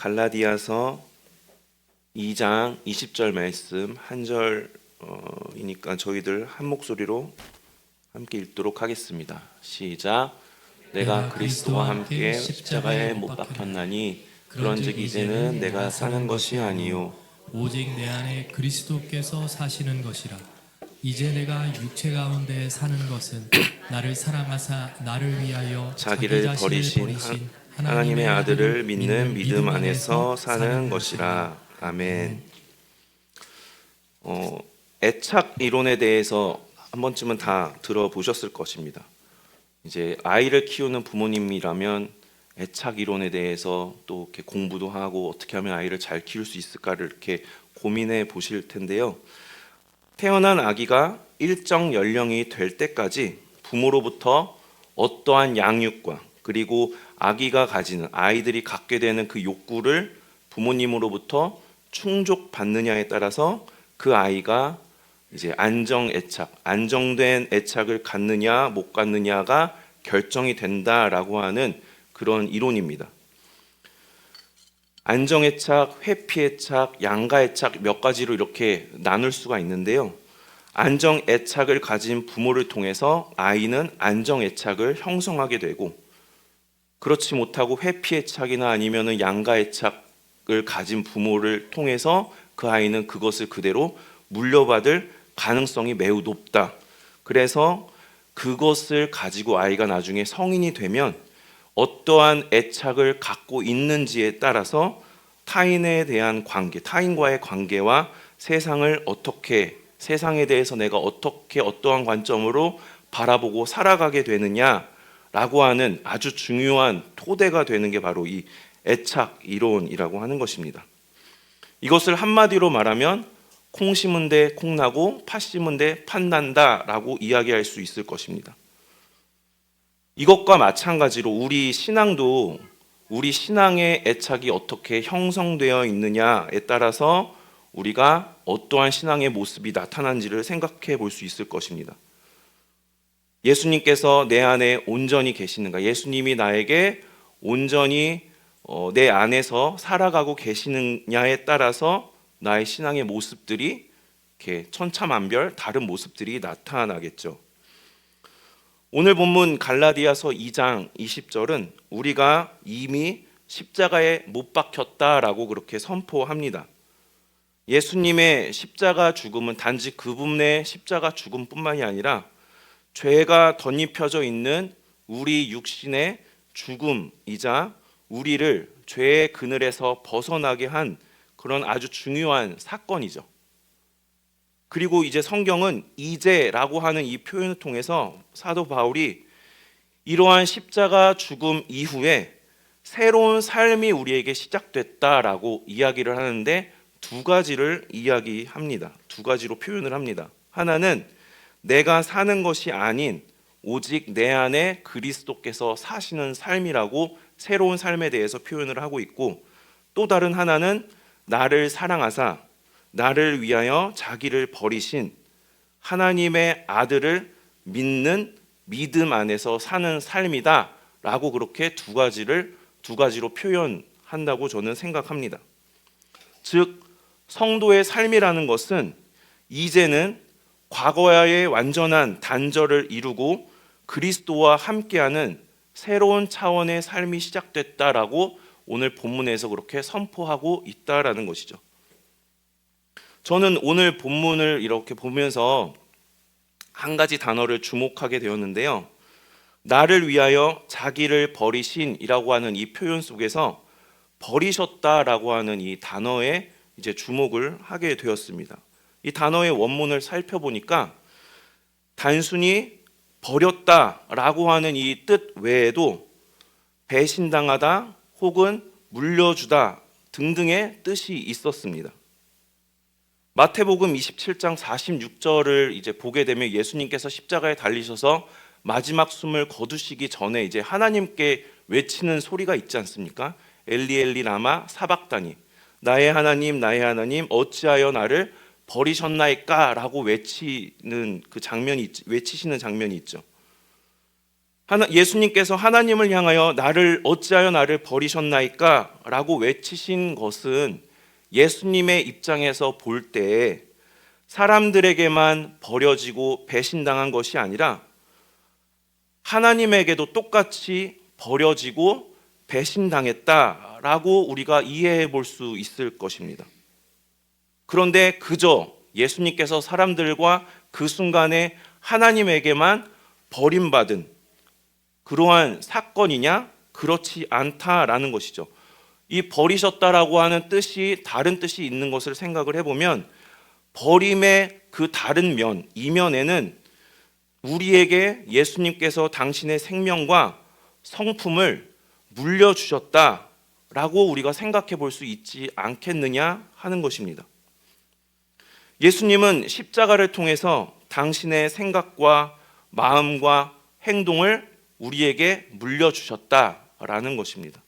갈라디아서 2장 20절 말씀 한 절이니까 저희들 한 목소리로 함께 읽도록 하겠습니다. 시작. 내가 그리스도와 함께 십자가에 못 박혔나니 그런즉 이제는 내가 사는 것이 아니요 오직 내 안에 그리스도께서 사시는 것이라. 이제 내가 육체 가운데 사는 것은 나를 사랑하사 나를 위하여 자기를 버리신 하나님의 아들을 믿는 믿음 안에서 사는 것이라. 아멘. 애착 이론에 대해서 한 번쯤은 다 들어보셨을 것입니다. 이제 아이를 키우는 부모님이라면 애착 이론에 대해서 또 이렇게 공부도 하고 어떻게 하면 아이를 잘 키울 수 있을까를 이렇게 고민해 보실 텐데요. 태어난 아기가 일정 연령이 될 때까지 부모로부터 어떠한 양육과 그리고 아기가 가지는 아이들이 갖게 되는 그 욕구를 부모님으로부터 충족받느냐에 따라서 그 아이가 이제 안정된 애착을 갖느냐 못 갖느냐가 결정이 된다라고 하는 그런 이론입니다. 안정애착, 회피애착, 양가애착 몇 가지로 이렇게 나눌 수가 있는데요. 안정애착을 가진 부모를 통해서 아이는 안정애착을 형성하게 되고, 그렇지 못하고 회피애착이나 아니면은 양가애착을 가진 부모를 통해서 그 아이는 그것을 그대로 물려받을 가능성이 매우 높다. 그래서 그것을 가지고 아이가 나중에 성인이 되면 어떠한 애착을 갖고 있는지에 따라서 타인에 대한 관계, 타인과의 관계와 세상에 대해서 내가 어떠한 관점으로 바라보고 살아가게 되느냐라고 하는 아주 중요한 토대가 되는 게 바로 이 애착 이론이라고 하는 것입니다. 이것을 한마디로 말하면 콩 심은 데 콩 나고 팥 심은 데 팥 난다라고 이야기할 수 있을 것입니다. 이것과 마찬가지로 우리 신앙도 우리 신앙의 애착이 어떻게 형성되어 있느냐에 따라서 우리가 어떠한 신앙의 모습이 나타난지를 생각해 볼 수 있을 것입니다. 예수님께서 내 안에 온전히 계시는가? 예수님이 나에게 온전히 내 안에서 살아가고 계시느냐에 따라서 나의 신앙의 모습들이 이렇게 천차만별 다른 모습들이 나타나겠죠. 오늘 본문 갈라디아서 2장 20절은 우리가 이미 십자가에 못 박혔다라고 그렇게 선포합니다. 예수님의 십자가 죽음은 단지 그분의 십자가 죽음뿐만이 아니라 죄가 덧입혀져 있는 우리 육신의 죽음이자 우리를 죄의 그늘에서 벗어나게 한 그런 아주 중요한 사건이죠. 그리고 이제 성경은 이제라고 하는 이 표현을 통해서 사도 바울이 이러한 십자가 죽음 이후에 새로운 삶이 우리에게 시작됐다라고 이야기를 하는데 두 가지를 이야기합니다. 두 가지로 표현을 합니다. 하나는 내가 사는 것이 아닌 오직 내 안에 그리스도께서 사시는 삶이라고 새로운 삶에 대해서 표현을 하고 있고, 또 다른 하나는 나를 사랑하사 나를 위하여 자기를 버리신 하나님의 아들을 믿는 믿음 안에서 사는 삶이다 라고 그렇게 두 가지로 표현한다고 저는 생각합니다. 즉 성도의 삶이라는 것은 이제는 과거와의 완전한 단절을 이루고 그리스도와 함께하는 새로운 차원의 삶이 시작됐다라고 오늘 본문에서 그렇게 선포하고 있다라는 것이죠. 저는 오늘 본문을 이렇게 보면서 한 가지 단어를 주목하게 되었는데요. 나를 위하여 자기를 버리신이라고 하는 이 표현 속에서 버리셨다라고 하는 이 단어에 이제 주목을 하게 되었습니다. 이 단어의 원문을 살펴보니까 단순히 버렸다라고 하는 이 뜻 외에도 배신당하다 혹은 물려주다 등등의 뜻이 있었습니다. 마태복음 27장 46절을 이제 보게 되면 예수님께서 십자가에 달리셔서 마지막 숨을 거두시기 전에 이제 하나님께 외치는 소리가 있지 않습니까? 엘리 엘리 라마 사박다니, 나의 하나님 어찌하여 나를 버리셨나이까 라고 외치시는 장면이 있죠. 예수님께서 하나님을 향하여 어찌하여 나를 버리셨나이까? 라고 외치신 것은 예수님의 입장에서 볼 때 사람들에게만 버려지고 배신당한 것이 아니라 하나님에게도 똑같이 버려지고 배신당했다라고 우리가 이해해 볼 수 있을 것입니다. 그런데 그저 예수님께서 사람들과 그 순간에 하나님에게만 버림받은 그러한 사건이냐? 그렇지 않다라는 것이죠. 이 버리셨다라고 하는 뜻이 다른 뜻이 있는 것을 생각을 해보면 버림의 그 다른 면, 이면에는 우리에게 예수님께서 당신의 생명과 성품을 물려주셨다라고 우리가 생각해 볼 수 있지 않겠느냐 하는 것입니다. 예수님은 십자가를 통해서 당신의 생각과 마음과 행동을 우리에게 물려주셨다라는 것입니다.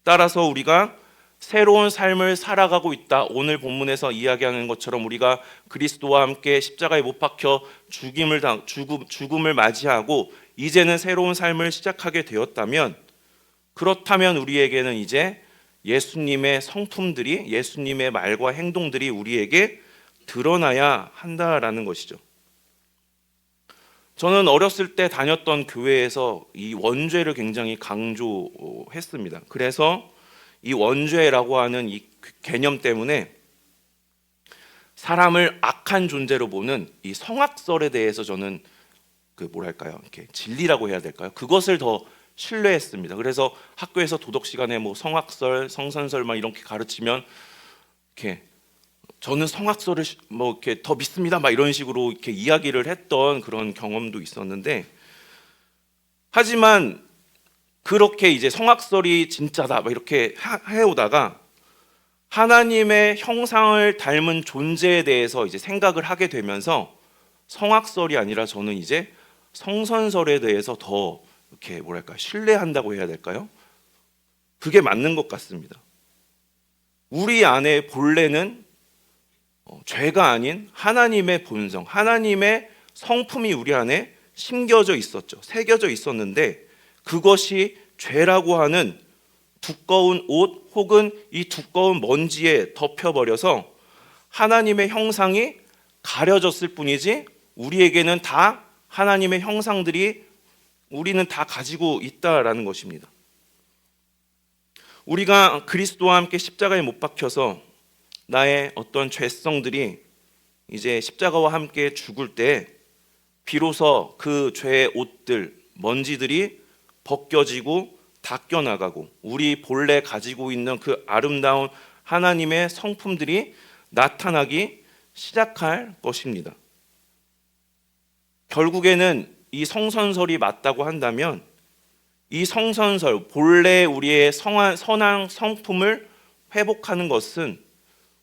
따라서 우리가 새로운 삶을 살아가고 있다. 오늘 본문에서 이야기하는 것처럼 우리가 그리스도와 함께 십자가에 못 박혀 죽음을 맞이하고 이제는 새로운 삶을 시작하게 되었다면, 그렇다면 우리에게는 이제 예수님의 성품들이, 예수님의 말과 행동들이 우리에게 드러나야 한다라는 것이죠. 저는 어렸을 때 다녔던 교회에서 이 원죄를 굉장히 강조했습니다. 그래서 이 원죄라고 하는 이 개념 때문에 사람을 악한 존재로 보는 이 성악설에 대해서 저는 이렇게 진리라고 해야 될까요? 그것을 더 신뢰했습니다. 그래서 학교에서 도덕 시간에 뭐 성악설, 성선설 막 이렇게 가르치면 이렇게 저는 성악설을 뭐 이렇게 더 믿습니다. 막 이런 식으로 이렇게 이야기를 했던 그런 경험도 있었는데, 하지만 그렇게 이제 성악설이 진짜다 막 이렇게 해오다가 하나님의 형상을 닮은 존재에 대해서 이제 생각을 하게 되면서 성악설이 아니라 저는 이제 성선설에 대해서 더 이렇게 신뢰한다고 해야 될까요? 그게 맞는 것 같습니다. 우리 안에 본래는 죄가 아닌 하나님의 본성, 하나님의 성품이 우리 안에 심겨져 있었죠. 새겨져 있었는데 그것이 죄라고 하는 두꺼운 옷 혹은 이 두꺼운 먼지에 덮여버려서 하나님의 형상이 가려졌을 뿐이지 우리에게는 다 하나님의 형상들이 우리는 다 가지고 있다라는 것입니다. 우리가 그리스도와 함께 십자가에 못 박혀서 나의 어떤 죄성들이 이제 십자가와 함께 죽을 때 비로소 그 죄의 옷들, 먼지들이 벗겨지고 닦여나가고 우리 본래 가지고 있는 그 아름다운 하나님의 성품들이 나타나기 시작할 것입니다. 결국에는 이 성선설이 맞다고 한다면 이 성선설, 본래 우리의 선한 성품을 회복하는 것은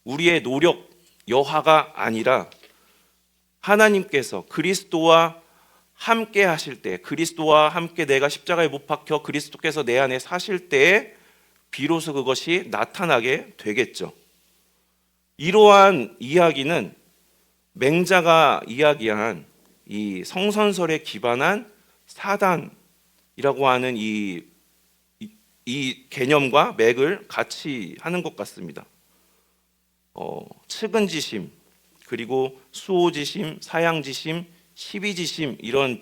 우리의 노력, 여하가 아니라 하나님께서 그리스도와 함께 하실 때, 그리스도와 함께 내가 십자가에 못 박혀 그리스도께서 내 안에 사실 때에 비로소 그것이 나타나게 되겠죠. 이러한 이야기는 맹자가 이야기한 이 성선설에 기반한 사단이라고 하는 이 개념과 맥을 같이 하는 것 같습니다. 측은지심, 그리고 수호지심, 사양지심, 시비지심 이런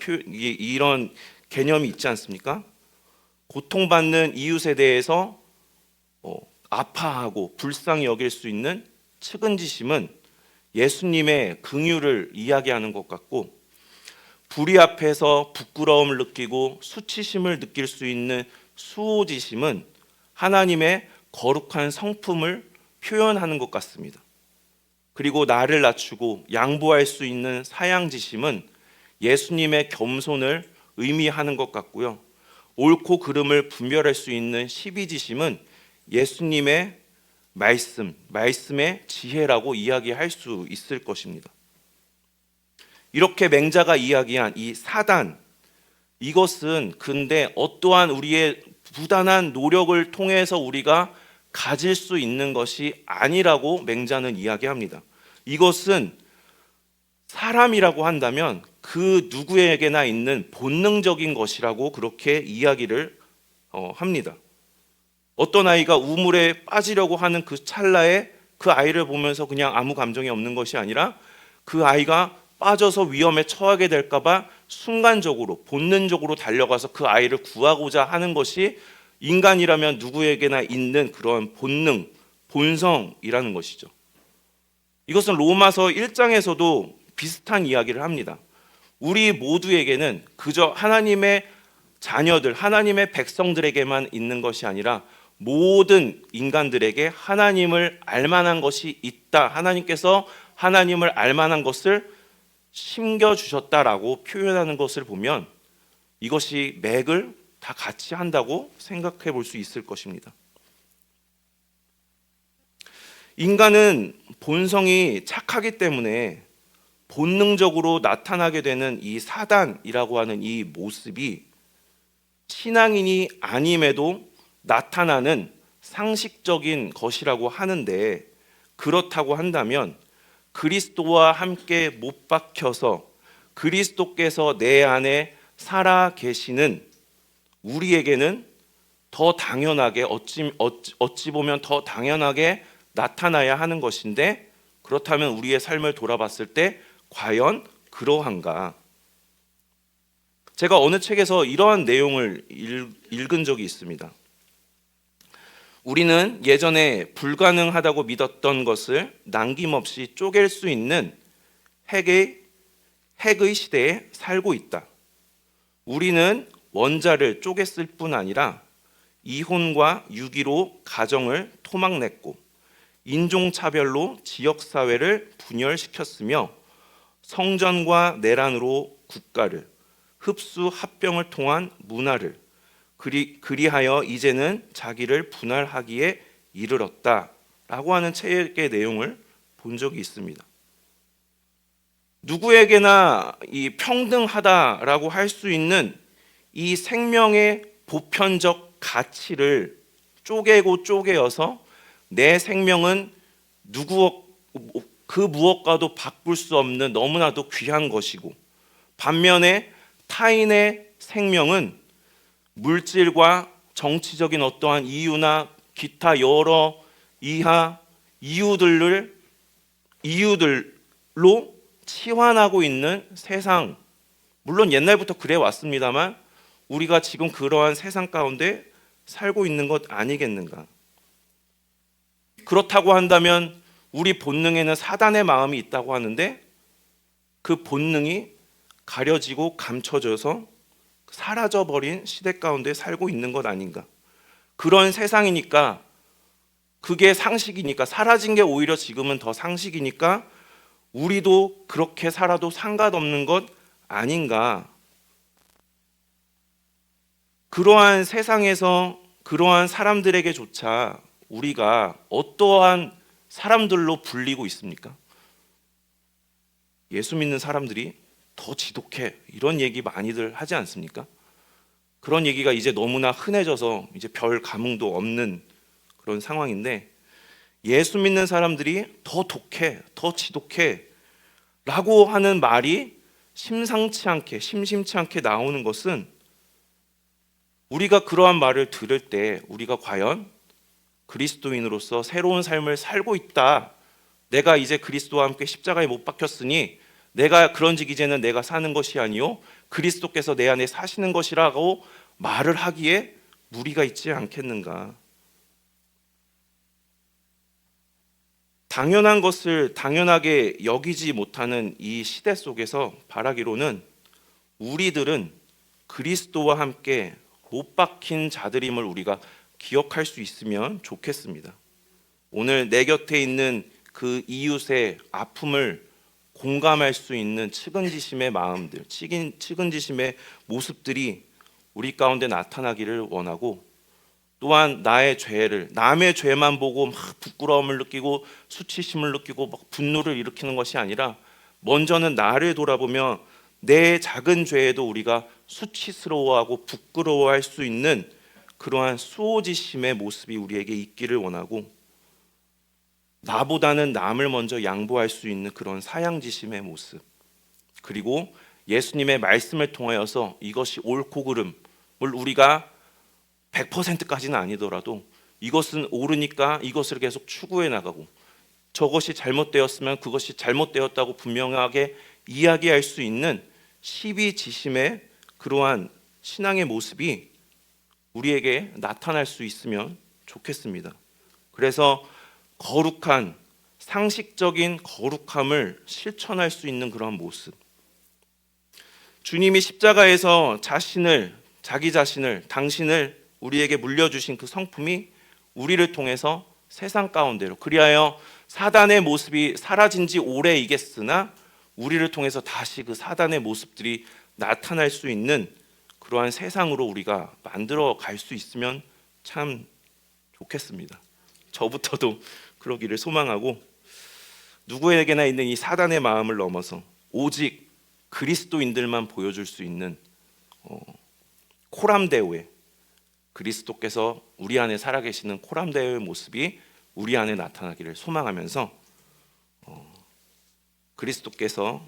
개념이 있지 않습니까? 고통받는 이웃에 대해서 아파하고 불쌍히 여길 수 있는 측은지심은 예수님의 긍휼을 이야기하는 것 같고, 불의 앞에서 부끄러움을 느끼고 수치심을 느낄 수 있는 수호지심은 하나님의 거룩한 성품을 표현하는 것 같습니다. 그리고 나를 낮추고 양보할 수 있는 사양지심은 예수님의 겸손을 의미하는 것 같고요. 옳고 그름을 분별할 수 있는 시비지심은 예수님의 말씀의 지혜라고 이야기할 수 있을 것입니다. 이렇게 맹자가 이야기한 이 사단, 이것은 근데 어떠한 우리의 부단한 노력을 통해서 우리가 가질 수 있는 것이 아니라고 맹자는 이야기합니다. 이것은 사람이라고 한다면 그 누구에게나 있는 본능적인 것이라고 그렇게 이야기를 합니다. 어떤 아이가 우물에 빠지려고 하는 그 찰나에 그 아이를 보면서 그냥 아무 감정이 없는 것이 아니라 그 아이가 빠져서 위험에 처하게 될까 봐 순간적으로 본능적으로 달려가서 그 아이를 구하고자 하는 것이 인간이라면 누구에게나 있는 그런 본능, 본성이라는 것이죠. 이것은 로마서 1장에서도 비슷한 이야기를 합니다. 우리 모두에게는 그저 하나님의 자녀들, 하나님의 백성들에게만 있는 것이 아니라 모든 인간들에게 하나님을 알만한 것이 있다. 하나님께서 하나님을 알만한 것을 심겨주셨다라고 표현하는 것을 보면 이것이 맥을 다 같이 한다고 생각해 볼 수 있을 것입니다. 인간은 본성이 착하기 때문에 본능적으로 나타나게 되는 이 사단이라고 하는 이 모습이 신앙인이 아님에도 나타나는 상식적인 것이라고 하는데, 그렇다고 한다면 그리스도와 함께 못 박혀서 그리스도께서 내 안에 살아 계시는 우리에게는 더 당연하게 어찌 보면 더 당연하게 나타나야 하는 것인데, 그렇다면 우리의 삶을 돌아봤을 때 과연 그러한가? 제가 어느 책에서 이러한 내용을 읽은 적이 있습니다. 우리는 예전에 불가능하다고 믿었던 것을 남김없이 쪼갤 수 있는 핵의 시대에 살고 있다. 우리는 원자를 쪼갰을 뿐 아니라 이혼과 유기로 가정을 토막냈고 인종차별로 지역사회를 분열시켰으며 성전과 내란으로 국가를, 흡수 합병을 통한 문화를, 그리하여 이제는 자기를 분할하기에 이르렀다라고 하는 책의 내용을 본 적이 있습니다. 누구에게나 이 평등하다라고 할 수 있는 이 생명의 보편적 가치를 쪼개어서 내 생명은 그 무엇과도 바꿀 수 없는 너무나도 귀한 것이고, 반면에 타인의 생명은 물질과 정치적인 어떠한 이유나 기타 여러 이유들로 치환하고 있는 세상, 물론 옛날부터 그래 왔습니다만 우리가 지금 그러한 세상 가운데 살고 있는 것 아니겠는가? 그렇다고 한다면 우리 본능에는 사단의 마음이 있다고 하는데 그 본능이 가려지고 감춰져서 사라져버린 시대 가운데 살고 있는 것 아닌가? 그런 세상이니까, 그게 상식이니까, 사라진 게 오히려 지금은 더 상식이니까 우리도 그렇게 살아도 상관없는 것 아닌가? 그러한 세상에서 그러한 사람들에게조차 우리가 어떠한 사람들로 불리고 있습니까? 예수 믿는 사람들이 더 지독해, 이런 얘기 많이들 하지 않습니까? 그런 얘기가 이제 너무나 흔해져서 이제 별 감흥도 없는 그런 상황인데, 예수 믿는 사람들이 더 독해, 더 지독해 라고 하는 말이 심심치 않게 나오는 것은, 우리가 그러한 말을 들을 때 우리가 과연 그리스도인으로서 새로운 삶을 살고 있다, 내가 이제 그리스도와 함께 십자가에 못 박혔으니 내가 그런즉 이제는 내가 사는 것이 아니요 그리스도께서 내 안에 사시는 것이라고 말을 하기에 무리가 있지 않겠는가? 당연한 것을 당연하게 여기지 못하는 이 시대 속에서 바라기로는 우리들은 그리스도와 함께 못 박힌 자들임을 우리가 기억할 수 있으면 좋겠습니다. 오늘 내 곁에 있는 그 이웃의 아픔을 공감할 수 있는 측은지심의 마음들, 측은지심의 모습들이 우리 가운데 나타나기를 원하고, 또한 나의 죄를, 남의 죄만 보고 막 부끄러움을 느끼고 수치심을 느끼고 막 분노를 일으키는 것이 아니라, 먼저는 나를 돌아보며 내 작은 죄에도 우리가 수치스러워하고 부끄러워할 수 있는 그러한 수호지심의 모습이 우리에게 있기를 원하고, 나보다는 남을 먼저 양보할 수 있는 그런 사양지심의 모습, 그리고 예수님의 말씀을 통하여서 이것이 옳고 그름을 우리가 100%까지는 아니더라도 이것은 옳으니까 이것을 계속 추구해 나가고, 저것이 잘못되었으면 그것이 잘못되었다고 분명하게 이야기할 수 있는 시비지심의 그러한 신앙의 모습이 우리에게 나타날 수 있으면 좋겠습니다. 그래서 거룩한, 상식적인 거룩함을 실천할 수 있는 그런 모습, 주님이 십자가에서 자기 자신을, 당신을 우리에게 물려주신 그 성품이 우리를 통해서 세상 가운데로, 그리하여 사단의 모습이 사라진 지 오래이겠으나 우리를 통해서 다시 그 사단의 모습들이 나타날 수 있는 그러한 세상으로 우리가 만들어 갈 수 있으면 참 좋겠습니다. 저부터도 그러기를 소망하고, 누구에게나 있는 이 사단의 마음을 넘어서 오직 그리스도인들만 보여줄 수 있는 코람데오의, 그리스도께서 우리 안에 살아계시는 코람데오의 모습이 우리 안에 나타나기를 소망하면서, 그리스도께서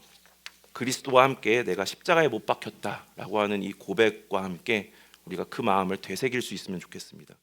그리스도와 함께 내가 십자가에 못 박혔다라고 하는 이 고백과 함께 우리가 그 마음을 되새길 수 있으면 좋겠습니다.